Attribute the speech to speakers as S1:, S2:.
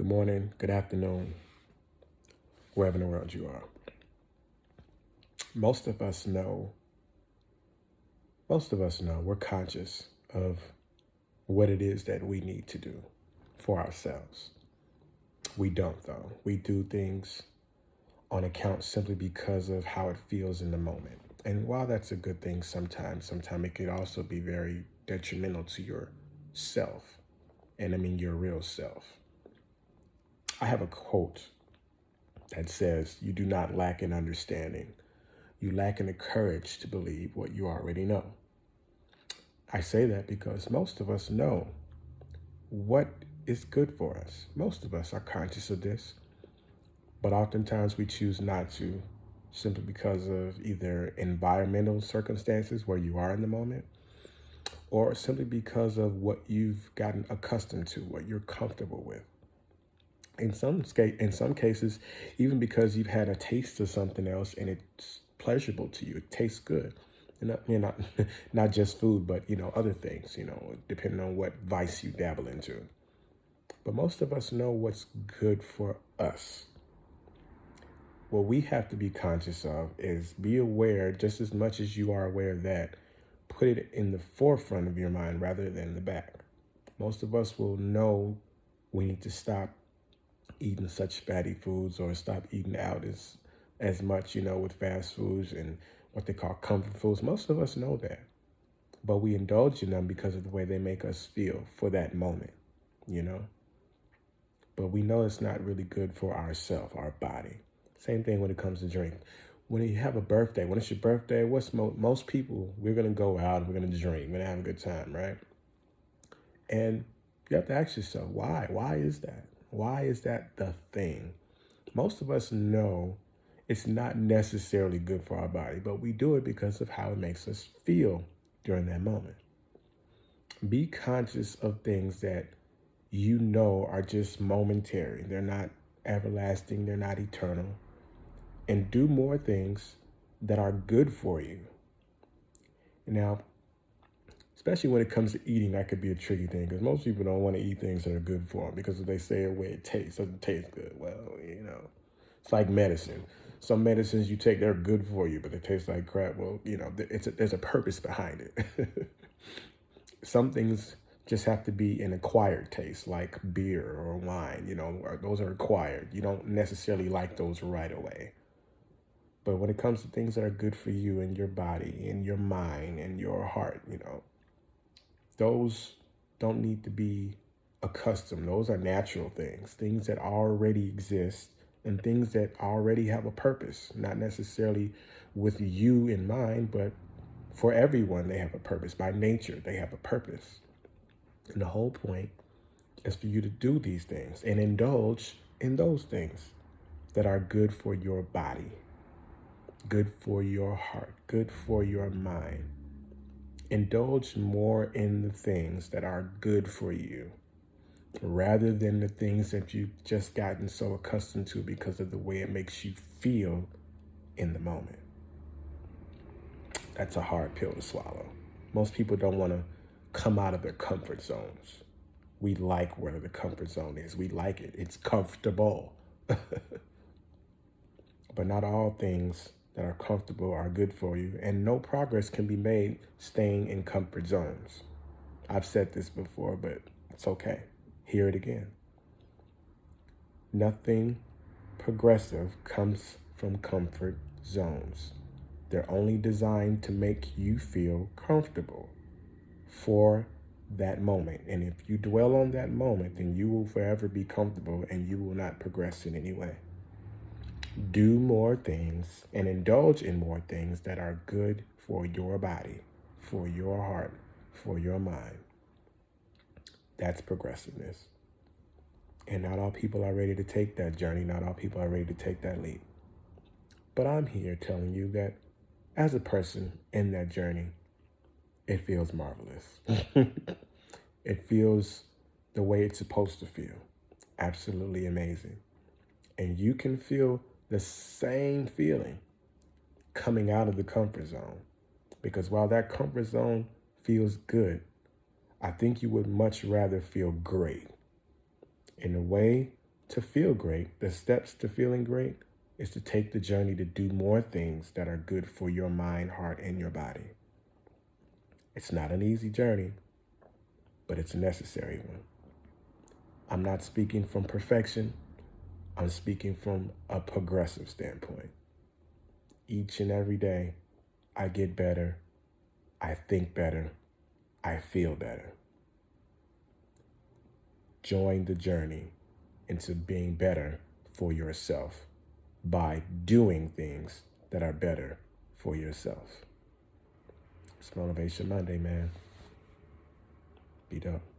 S1: Good morning, good afternoon, wherever in the world you are. Most of us know, we're conscious of what it is that we need to do for ourselves. We don't, though. We do things on account simply because of how it feels in the moment. And while that's a good thing sometimes it could also be very detrimental to your self. And I mean your real self. I have a quote that says, "You do not lack in understanding. You lack in the courage to believe what you already know." I say that because most of us know what is good for us. Most of us are conscious of this, but oftentimes we choose not to simply because of either environmental circumstances where you are in the moment or simply because of what you've gotten accustomed to, what you're comfortable with. In some cases, even because you've had a taste of something else and it's pleasurable to you, it tastes good. Not not just food, but other things. Depending on what vice you dabble into. But most of us know what's good for us. What we have to be conscious of is be aware just as much as you are aware of that. Put it in the forefront of your mind rather than the back. Most of us will know we need to stop eating such fatty foods or stop eating out as much, with fast foods and what they call comfort foods. Most of us know that, but we indulge in them because of the way they make us feel for that moment, you know. But we know it's not really good for ourself, our body. Same thing when it comes to drink. When you have a birthday, when it's your birthday, most people, we're gonna go out and we're gonna drink, we're gonna have a good time, right? And you have to ask yourself, why? Why is that? Why is that the thing? Most of us know it's not necessarily good for our body, but we do it because of how it makes us feel during that moment. Be conscious of things that you know are just momentary. They're not everlasting, they're not eternal. And do more things that are good for you. Now, especially when it comes to eating, that could be a tricky thing because most people don't want to eat things that are good for them because if they say the way it tastes, doesn't taste good. Well, it's like medicine. Some medicines you take, they're good for you, but they taste like crap. Well, there's a purpose behind it. Some things just have to be an acquired taste, like beer or wine. Those are acquired. You don't necessarily like those right away. But when it comes to things that are good for you and your body and your mind and your heart, those don't need to be accustomed. Those are natural things that already exist and things that already have a purpose, not necessarily with you in mind, but for everyone, they have a purpose. By nature, they have a purpose. And the whole point is for you to do these things and indulge in those things that are good for your body, good for your heart, good for your mind. Indulge more in the things that are good for you rather than the things that you've just gotten so accustomed to because of the way it makes you feel in the moment. That's a hard pill to swallow. Most people don't want to come out of their comfort zones. We like where the comfort zone is. We like it. It's comfortable. But not all things that are comfortable are good for you, and no progress can be made staying in comfort zones. I've said this before, but it's okay. Hear it again. Nothing progressive comes from comfort zones. They're only designed to make you feel comfortable for that moment. And if you dwell on that moment, then you will forever be comfortable and you will not progress in any way. Do more things and indulge in more things that are good for your body, for your heart, for your mind. That's progressiveness. And not all people are ready to take that journey. Not all people are ready to take that leap. But I'm here telling you that as a person in that journey, it feels marvelous. It feels the way it's supposed to feel. Absolutely amazing. And you can feel the same feeling coming out of the comfort zone. Because while that comfort zone feels good, I think you would much rather feel great. In a way, to feel great, the steps to feeling great, is to take the journey to do more things that are good for your mind, heart, and your body. It's not an easy journey, but it's a necessary one. I'm not speaking from perfection. I'm speaking from a progressive standpoint. Each and every day, I get better, I think better, I feel better. Join the journey into being better for yourself by doing things that are better for yourself. It's Motivation Monday, man. Be dope.